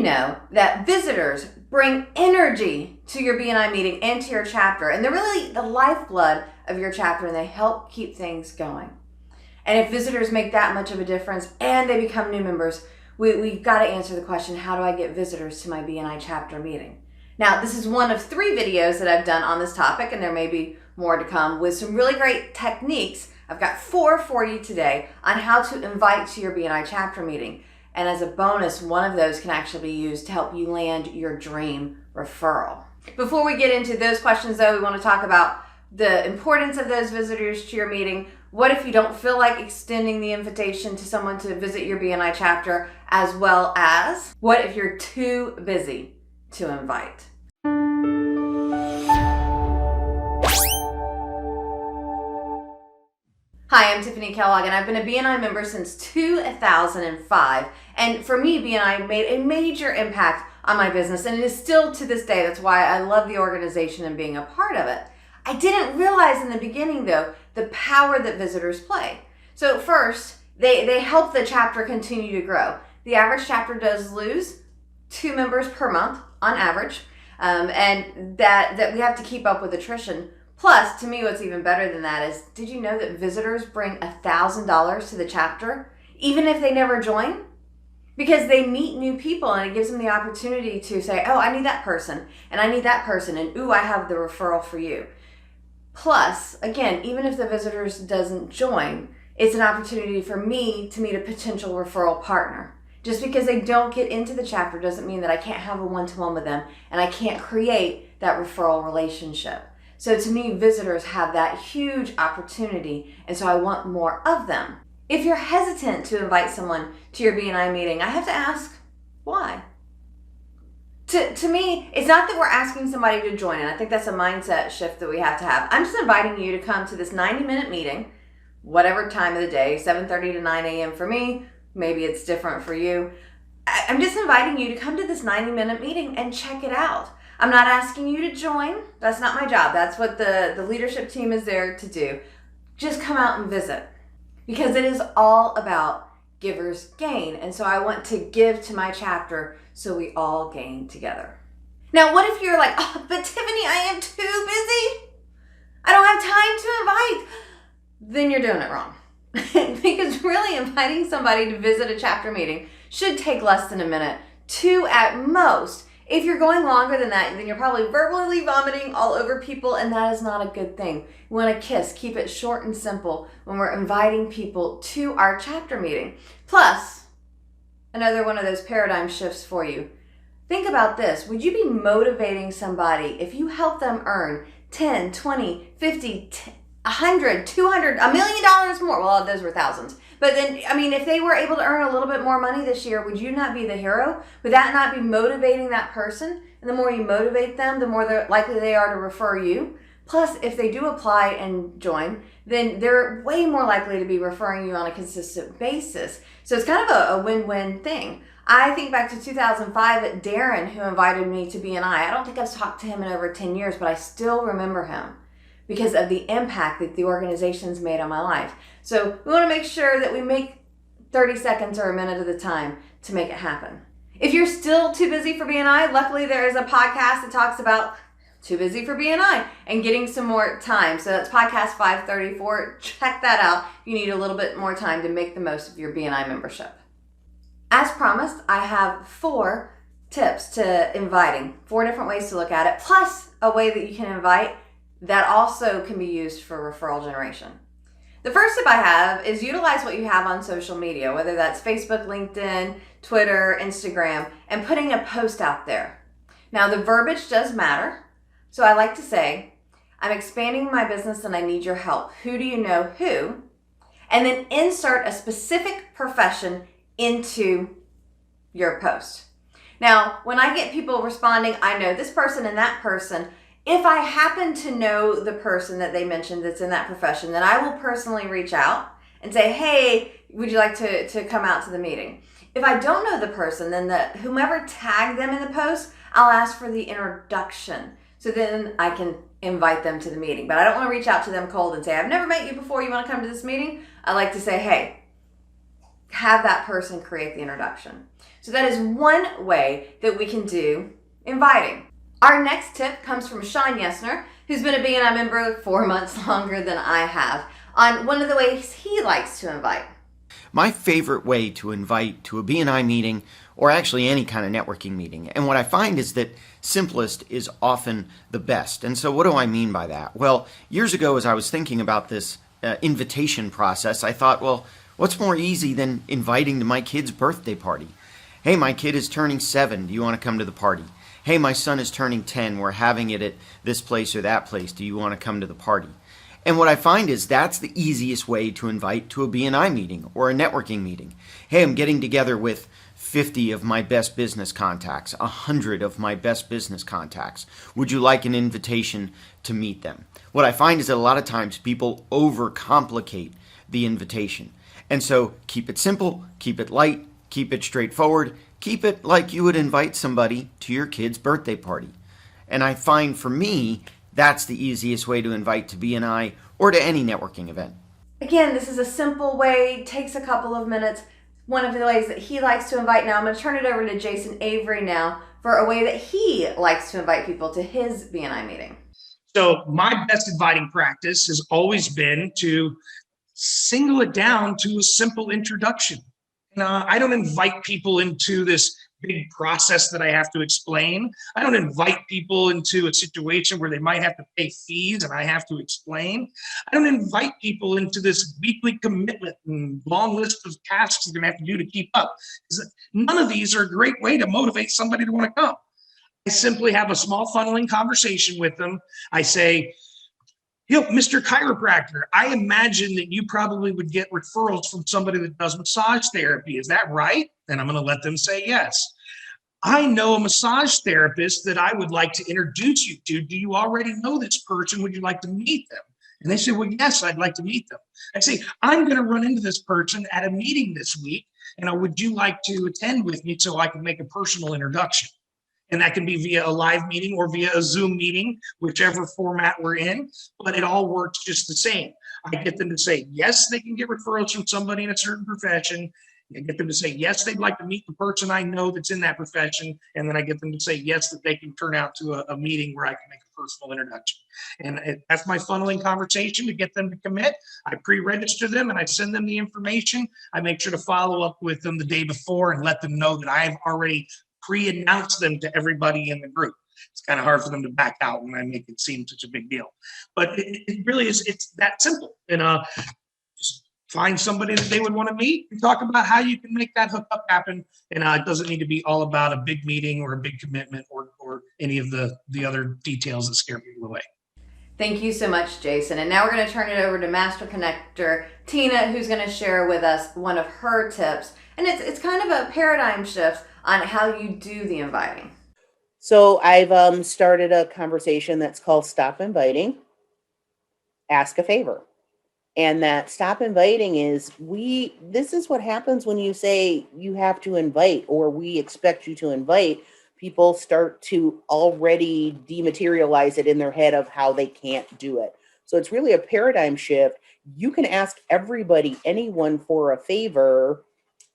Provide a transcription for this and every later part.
you know that visitors bring energy to your BNI meeting and to your chapter? And they're really the lifeblood of your chapter, and they help keep things going. And if visitors make that much of a difference and they become new members, we've got to answer the question, how do I get visitors to my BNI chapter meeting? Now, this is one of 3 videos that I've done on this topic, and there may be more to come with some really great techniques. I've got 4 for you today on how to invite to your BNI chapter meeting. And as a bonus, one of those can actually be used to help you land your dream referral. Before we get into those questions though, we want to talk about the importance of those visitors to your meeting. What if you don't feel like extending the invitation to someone to visit your BNI chapter, as well as what if you're too busy to invite? Hi, I'm Tiffanie Kellog, and I've been a BNI member since 2005. And for me, BNI made a major impact on my business, and it is still to this day. That's why I love the organization and being a part of it. I didn't realize in the beginning, though, the power that visitors play. So first, they help the chapter continue to grow. The average chapter does lose 2 members per month on average, and that we have to keep up with attrition. Plus, to me, what's even better than that is, did you know that visitors bring $1,000 to the chapter, even if they never join? Because they meet new people, and it gives them the opportunity to say, oh, I need that person, and I need that person, and ooh, I have the referral for you. Plus, again, even if the visitors doesn't join, it's an opportunity for me to meet a potential referral partner. Just because they don't get into the chapter doesn't mean that I can't have a one-to-one with them, and I can't create that referral relationship. So to me, visitors have that huge opportunity, and so I want more of them. If you're hesitant to invite someone to your BNI meeting, I have to ask, why? To me, it's not that we're asking somebody to join, and I think that's a mindset shift that we have to have. I'm just inviting you to come to this 90-minute meeting, whatever time of the day, 7:30 to 9 a.m. for me, maybe it's different for you. I'm just inviting you to come to this 90-minute meeting and check it out. I'm not asking you to join. That's not my job. That's what the leadership team is there to do. Just come out and visit, because it is all about givers gain. And so I want to give to my chapter so we all gain together. Now, what if you're like, oh, but Tiffanie, I am too busy. I don't have time to invite. Then you're doing it wrong. Because really inviting somebody to visit a chapter meeting should take less than a minute, 2 at most. If you're going longer than that, then you're probably verbally vomiting all over people, and that is not a good thing. We want to kiss, keep it short and simple when we're inviting people to our chapter meeting. Plus, another one of those paradigm shifts for you. Think about this. Would you be motivating somebody if you help them earn 10, 20, 50, 100, 200, $1 million more? Well, those were thousands. But then, I mean, if they were able to earn a little bit more money this year, would you not be the hero? Would that not be motivating that person? And the more you motivate them, the more likely they are to refer you. Plus, if they do apply and join, then they're way more likely to be referring you on a consistent basis. So it's kind of a win-win thing. I think back to 2005 at Darren, who invited me to BNI. I don't think I've talked to him in over 10 years, but I still remember him because of the impact that the organization's made on my life. So we want to make sure that we make 30 seconds or a minute at a time to make it happen. If you're still too busy for BNI, luckily there is a podcast that talks about too busy for BNI and getting some more time. So that's podcast 534. Check that out. You need a little bit more time to make the most of your BNI membership. As promised, I have 4 tips to inviting, 4 different ways to look at it, plus a way that you can invite that also can be used for referral generation. The first tip I have is utilize what you have on social media, whether that's Facebook, LinkedIn, Twitter, Instagram, and putting a post out there. Now, the verbiage does matter. So I like to say, I'm expanding my business and I need your help. Who do you know who? And then insert a specific profession into your post. Now, when I get people responding, I know this person and that person. If I happen to know the person that they mentioned that's in that profession, then I will personally reach out and say, hey, would you like to come out to the meeting? If I don't know the person, then whomever tagged them in the post, I'll ask for the introduction. So then I can invite them to the meeting. But I don't want to reach out to them cold and say, I've never met you before, you want to come to this meeting? I like to say, hey, have that person create the introduction. So that is one way that we can do inviting. Our next tip comes from Shawn Yesner, who's been a BNI member 4 months longer than I have, on one of the ways he likes to invite. My favorite way to invite to a BNI meeting, or actually any kind of networking meeting, and what I find is that simplest is often the best. And so what do I mean by that? Well, years ago as I was thinking about this invitation process, I thought, well, what's more easy than inviting to my kid's birthday party? Hey, my kid is turning 7. Do you want to come to the party? Hey, my son is turning 10. We're having it at this place or that place. Do you want to come to the party? And what I find is that's the easiest way to invite to a BNI meeting or a networking meeting. Hey, I'm getting together with 50 of my best business contacts, 100 of my best business contacts. Would you like an invitation to meet them? What I find is that a lot of times people overcomplicate the invitation. And so keep it simple, keep it light, keep it straightforward, keep it like you would invite somebody to your kid's birthday party. And I find for me, that's the easiest way to invite to BNI or to any networking event. Again, this is a simple way, takes a couple of minutes. One of the ways that he likes to invite. Now I'm going to turn it over to Jason Avery now for a way that he likes to invite people to his BNI meeting. So my best inviting practice has always been to single it down to a simple introduction. I don't invite people into this big process that I have to explain. I don't invite people into a situation where they might have to pay fees and I have to explain. I don't invite people into this weekly commitment and long list of tasks they're going to have to do to keep up. None of these are a great way to motivate somebody to want to come. I simply have a small funneling conversation with them. I say, Mr. Chiropractor, I imagine that you probably would get referrals from somebody that does massage therapy. Is that right? And I'm going to let them say yes. I know a massage therapist that I would like to introduce you to. Do you already know this person? Would you like to meet them? And they say, well, yes, I'd like to meet them. I say, I'm going to run into this person at a meeting this week. And would you like to attend with me so I can make a personal introduction? And that can be via a live meeting or via a Zoom meeting, whichever format we're in, but it all works just the same. I get them to say, yes, they can get referrals from somebody in a certain profession. I get them to say, yes, they'd like to meet the person I know that's in that profession. And then I get them to say, yes, that they can turn out to a meeting where I can make a personal introduction. And that's my funneling conversation to get them to commit. I pre-register them and I send them the information. I make sure to follow up with them the day before and let them know that I've already pre-announce them to everybody in the group. It's kind of hard for them to back out when I make it seem such a big deal. But it really is, it's that simple. And just find somebody that they would want to meet and talk about how you can make that hookup happen. And it doesn't need to be all about a big meeting or a big commitment or any of the other details that scare people away. Thank you so much, Jason. And now we're going to turn it over to Master Connector Tina, who's going to share with us one of her tips. And it's kind of a paradigm shift on how you do the inviting. So I've started a conversation that's called Stop Inviting, Ask a Favor. And that stop inviting is this is what happens when you say you have to invite or we expect you to invite. People start to already dematerialize it in their head of how they can't do it. So it's really a paradigm shift. You can ask everybody, anyone for a favor,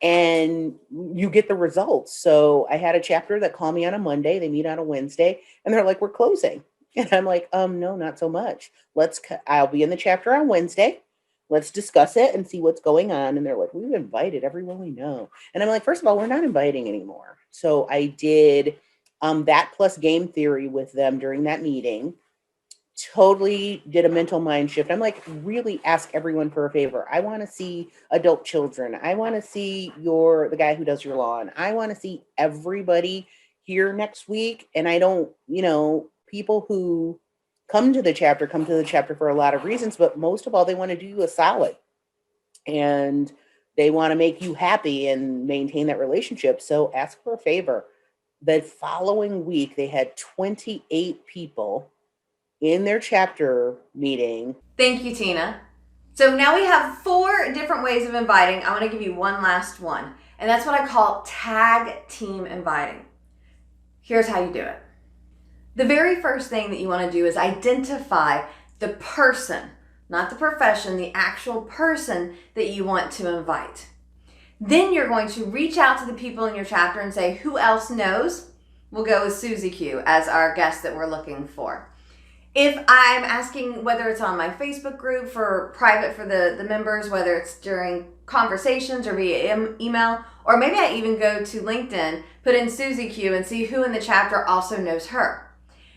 and you get the results. So I had a chapter that called me on a Monday. They meet on a Wednesday, and they're like, we're closing. And I'm like, no, not so much. I'll be in the chapter on Wednesday. Let's discuss it and see what's going on. And they're like, we've invited everyone we know. And I'm like, first of all, we're not inviting anymore. So I did that plus game theory with them during that meeting. Totally did a mental mind shift. I'm like, really ask everyone for a favor. I want to see adult children. I want to see the guy who does your lawn. I want to see everybody here next week. And I don't, people who come to the chapter for a lot of reasons, but most of all, they want to do you a solid and they want to make you happy and maintain that relationship. So ask for a favor. The following week, they had 28 people in their chapter meeting. Thank you, Tina. So now we have 4 different ways of inviting. I want to give you one last one, and that's what I call tag team inviting. Here's how you do it. The very first thing that you want to do is identify the person, not the profession, the actual person that you want to invite. Then you're going to reach out to the people in your chapter and say, who else knows? We'll go with Susie Q as our guest that we're looking for. If I'm asking whether it's on my Facebook group for private for the members, whether it's during conversations or via email, or maybe I even go to LinkedIn, put in Susie Q and see who in the chapter also knows her.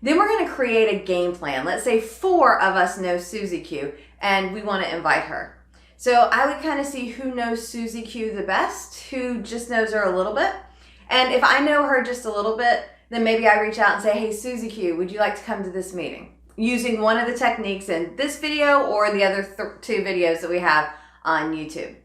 Then we're going to create a game plan. Let's say 4 of us know Susie Q and we want to invite her. So I would kind of see who knows Susie Q the best, who just knows her a little bit. And if I know her just a little bit, then maybe I reach out and say, hey, Susie Q, would you like to come to this meeting? Using one of the techniques in this video or the other 2 videos that we have on YouTube.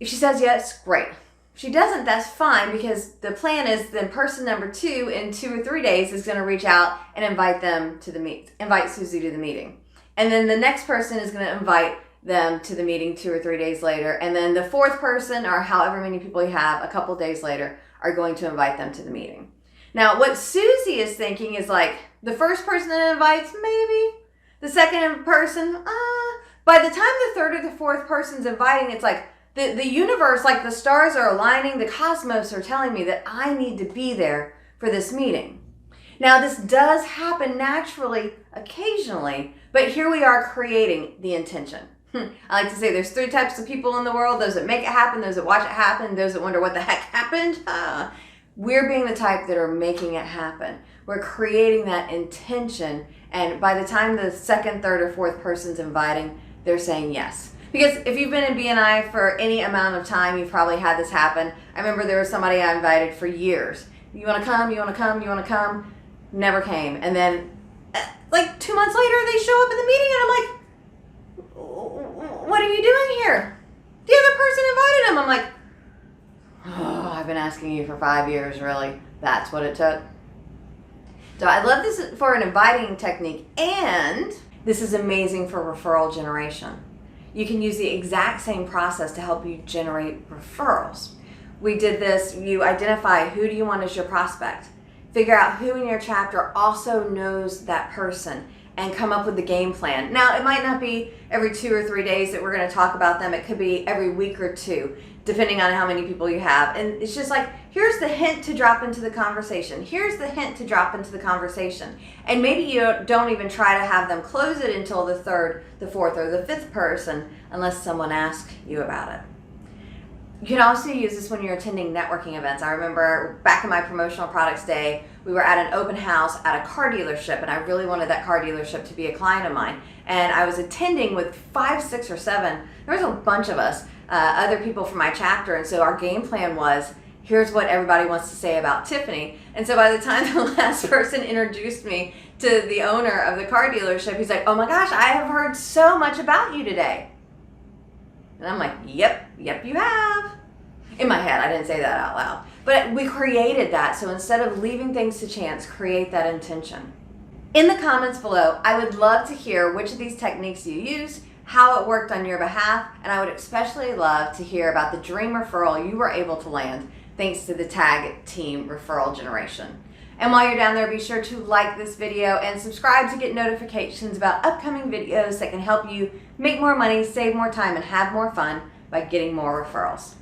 If she says yes, great. If she doesn't, that's fine, because the plan is then person number 2 in 2 or 3 days is going to reach out and invite them to invite Susie to the meeting. And then the next person is going to invite them to the meeting 2 or 3 days later. And then the 4th person, or however many people you have, a couple days later, are going to invite them to the meeting. Now, what Susie is thinking is like, the first person that invites, maybe. The second person, by the time the 3rd or the 4th person's inviting, it's like the universe, like the stars are aligning, the cosmos are telling me that I need to be there for this meeting. Now, this does happen naturally, occasionally, but here we are creating the intention. I like to say there's 3 types of people in the world: those that make it happen, those that watch it happen, those that wonder what the heck happened. We're being the type that are making it happen. We're creating that intention, and by the time the 2nd, 3rd, or 4th person's inviting, they're saying yes. Because if you've been in BNI for any amount of time, you've probably had this happen. I remember there was somebody I invited for years. You want to come? You want to come? You want to come? Never came. And then like 2 months later, they show up at the meeting and I'm like, what are you doing here? The other person invited him. I'm like, oh, I've been asking you for 5 years, really? That's what it took? So I love this for an inviting technique, and this is amazing for referral generation. You can use the exact same process to help you generate referrals. We did this. You identify who do you want as your prospect. Figure out who in your chapter also knows that person and come up with the game plan. Now, it might not be every 2 or 3 days that we're going to talk about them. It could be every week or 2, depending on how many people you have. And it's just like, here's the hint to drop into the conversation. Here's the hint to drop into the conversation. And maybe you don't even try to have them close it until the 3rd, the 4th, or the 5th person, unless someone asks you about it. You can also use this when you're attending networking events. I remember back in my promotional products day, we were at an open house at a car dealership, and I really wanted that car dealership to be a client of mine. And I was attending with 5, 6, or 7. There was a bunch of us, other people from my chapter, and so our game plan was, here's what everybody wants to say about Tiffanie. And so by the time the last person introduced me to the owner of the car dealership, he's like, oh my gosh, I have heard so much about you today. And I'm like, yep, you have. In my head, I didn't say that out loud. But we created that, so instead of leaving things to chance, create that intention. In the comments below, I would love to hear which of these techniques you used, how it worked on your behalf, and I would especially love to hear about the dream referral you were able to land thanks to the Tag Team Referral Generation. And while you're down there, be sure to like this video and subscribe to get notifications about upcoming videos that can help you make more money, save more time, and have more fun by getting more referrals.